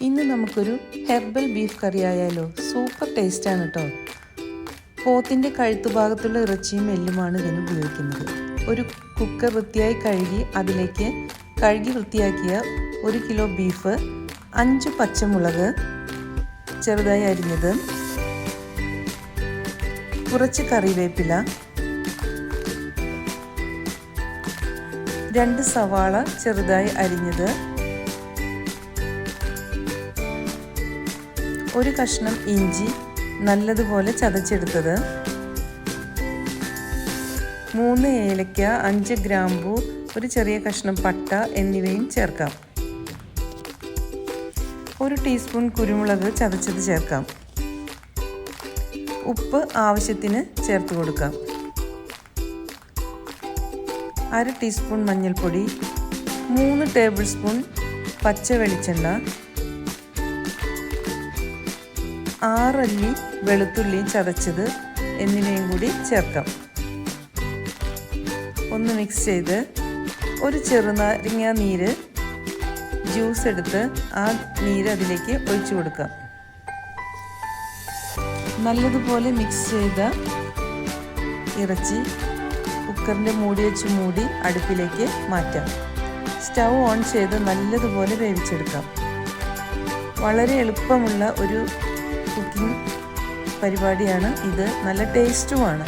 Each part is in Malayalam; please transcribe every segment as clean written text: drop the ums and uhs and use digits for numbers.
ഇന്ന് നമുക്കൊരു ഹെർബൽ ബീഫ് കറി ആയാലോ. സൂപ്പർ ടേസ്റ്റാണ് കേട്ടോ. പോത്തിൻ്റെ കഴുത്തുഭാഗത്തുള്ള ഇറച്ചിയും എല്ലുമാണ് ഇതിന് ഉപയോഗിക്കുന്നത്. ഒരു കുക്കർ വൃത്തിയായി കഴുകി അതിലേക്ക് കഴുകി വൃത്തിയാക്കിയ 1 കിലോ ബീഫ്, 5 പച്ചമുളക് ചെറുതായി അരിഞ്ഞത്, കുറച്ച് കറിവേപ്പില, 2 സവാള ചെറുതായി അരിഞ്ഞത്, 1 കഷ്ണം ഇഞ്ചി നല്ലതുപോലെ ചതച്ചെടുത്തത്, 3 ഏലക്ക, 5 ഗ്രാമ്പൂ, 1 ചെറിയ കഷ്ണം പട്ട എന്നിവയും ചേർക്കാം. 1 ടീസ്പൂൺ കുരുമുളക് ചതച്ചത് ചേർക്കാം. ഉപ്പ് ആവശ്യത്തിന് ചേർത്ത് കൊടുക്കാം. 1/2 ടീസ്പൂൺ മഞ്ഞൾപ്പൊടി, 3 ടേബിൾ സ്പൂൺ പച്ച വെളിച്ചെണ്ണ, 6 അല്ലി വെളുത്തുള്ളി ചതച്ചത് എന്നിവയും കൂടി ചേർക്കാം. ഒന്ന് മിക്സ് ചെയ്ത് 1 ചെറുനാരങ്ങ നീര് ജ്യൂസ് എടുത്ത് ആ നീര് അതിലേക്ക് ഒഴിച്ചു കൊടുക്കാം. നല്ലതുപോലെ മിക്സ് ചെയ്ത ഇറച്ചി കുക്കറിൻ്റെ മൂടി വെച്ച് മൂടി അടുപ്പിലേക്ക് മാറ്റാം. സ്റ്റൗ ഓൺ ചെയ്ത് നല്ലതുപോലെ വേവിച്ചെടുക്കാം. വളരെ എളുപ്പമുള്ള ഒരു കുക്കിംഗ് പരിപാടിയാണ് ഇത്. നല്ല ടേസ്റ്റുമാണ്.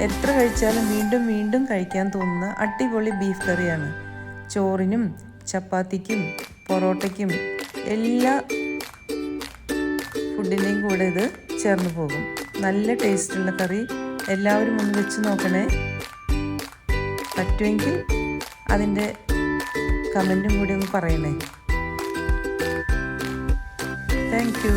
എത്ര കഴിച്ചാലും വീണ്ടും വീണ്ടും കഴിക്കാൻ തോന്നുന്ന അടിപൊളി ബീഫ് കറിയാണ്. ചോറിനും ചപ്പാത്തിക്കും പൊറോട്ടയ്ക്കും എല്ലാ ഫുഡിൻ്റെയും കൂടെ ഇത് ചേർന്ന് പോകും. നല്ല ടേസ്റ്റുള്ള കറി. എല്ലാവരും ഒന്ന് വെച്ച് നോക്കണേ. പറ്റുമെങ്കിൽ അതിൻ്റെ കമൻറ്റും കൂടി ഒന്ന് പറയണേ. Thank you.